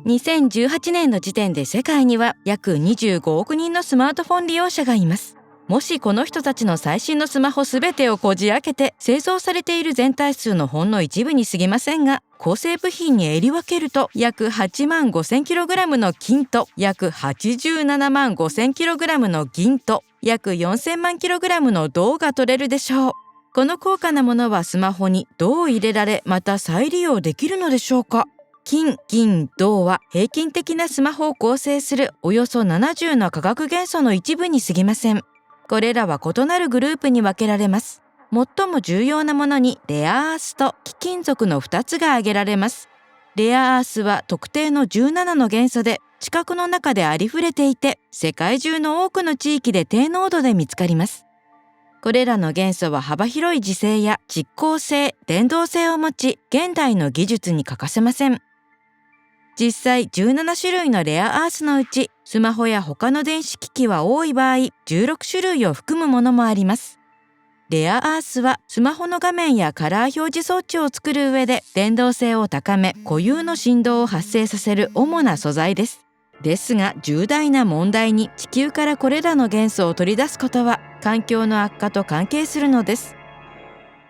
2018年の時点で世界には約25億人のスマートフォン利用者がいます。もしこの人たちの最新のスマホすべてをこじ開けて製造されている全体数のほんの一部に過ぎませんが、構成部品に襟分けると約8万 5000kg の金と約87万 5000kg の銀と約4000万 kg の銅が取れるでしょう。この高価なものはスマホにどう入れられ、また再利用できるのでしょうか。金、銀、銅は平均的なスマホを構成するおよそ70の化学元素の一部に過ぎません。これらは異なるグループに分けられます。最も重要なものにレアアースと貴金属の2つが挙げられます。レアアースは特定の17の元素で地殻の中でありふれていて、世界中の多くの地域で低濃度で見つかります。これらの元素は幅広い磁性や実効性、伝導性を持ち、現代の技術に欠かせません。実際17種類のレアアースのうち、スマホや他の電子機器は多い場合、16種類を含むものもあります。レアアースはスマホの画面やカラー表示装置を作る上で伝導性を高め、固有の振動を発生させる主な素材です。ですが重大な問題に、地球からこれらの元素を取り出すことは環境の悪化と関係するのです。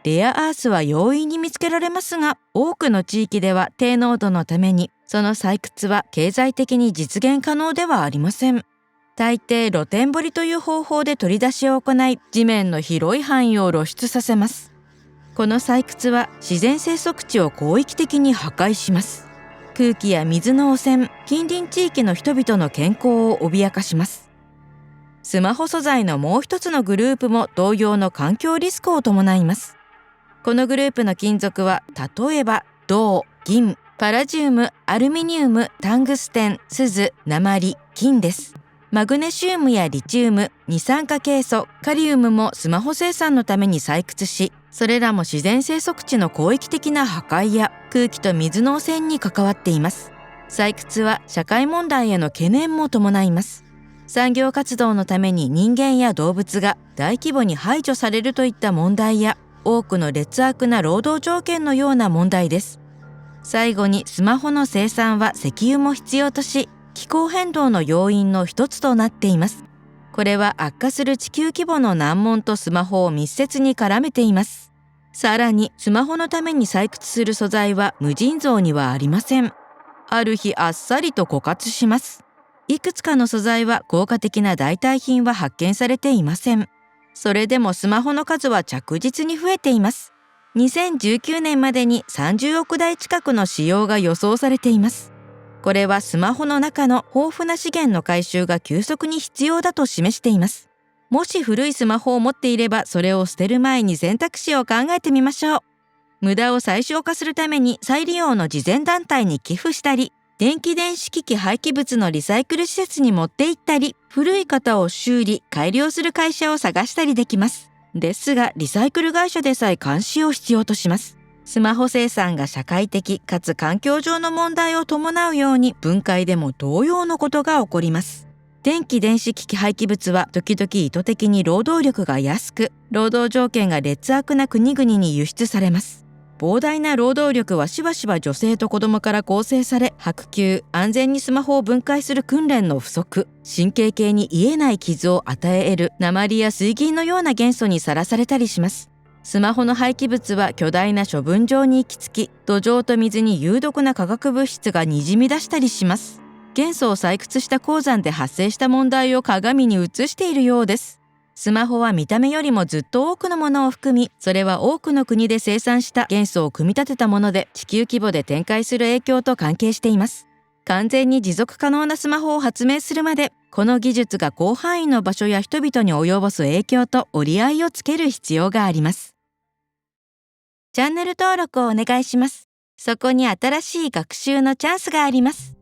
レアアースは容易に見つけられますが、多くの地域では低濃度のためにその採掘は経済的に実現可能ではありません。大抵露天掘りという方法で取り出しを行い、地面の広い範囲を露出させます。この採掘は自然生息地を広域的に破壊します。空気や水の汚染、近隣地域の人々の健康を脅かします。スマホ素材のもう一つのグループも同様の環境リスクを伴います。このグループの金属は例えば銅、銀、パラジウム、アルミニウム、タングステン、錫、鉛、金です。マグネシウムやリチウム、二酸化ケイ素、カリウムもスマホ生産のために採掘し、それらも自然生息地の広域的な破壊や空気と水の汚染に関わっています。採掘は社会問題への懸念も伴います。産業活動のために人間や動物が大規模に排除されるといった問題や、多くの劣悪な労働条件のような問題です。最後にスマホの生産は石油も必要とし、気候変動の要因の一つとなっています。これは悪化する地球規模の難問とスマホを密接に絡めています。さらにスマホのために採掘する素材は無尽蔵にはありません。ある日あっさりと枯渇します。いくつかの素材は効果的な代替品は発見されていません。それでもスマホの数は着実に増えています。2019年までに30億台近くの使用が予想されています。これはスマホの中の豊富な資源の回収が急速に必要だと示しています。もし古いスマホを持っていれば、それを捨てる前に選択肢を考えてみましょう。無駄を最小化するために再利用の慈善団体に寄付したり、電気電子機器廃棄物のリサイクル施設に持って行ったり、古い型を修理・改良する会社を探したりできます。ですが、リサイクル会社でさえ監視を必要とします。スマホ生産が社会的かつ環境上の問題を伴うように、分解でも同様のことが起こります。電気電子機器廃棄物は時々意図的に労働力が安く、労働条件が劣悪な国々に輸出されます。膨大な労働力はしばしば女性と子供から構成され、白球、安全にスマホを分解する訓練の不足、神経系に癒えない傷を与え得る鉛や水銀のような元素にさらされたりします。スマホの廃棄物は巨大な処分場に行き着き、土壌と水に有毒な化学物質がにじみ出したりします。元素を採掘した鉱山で発生した問題を鏡に映しているようです。スマホは見た目よりもずっと多くのものを含み、それは多くの国で生産した元素を組み立てたもので、地球規模で展開する影響と関係しています。完全に持続可能なスマホを発明するまで、この技術が広範囲の場所や人々に及ぼす影響と折り合いをつける必要があります。チャンネル登録をお願いします。そこに新しい学習のチャンスがあります。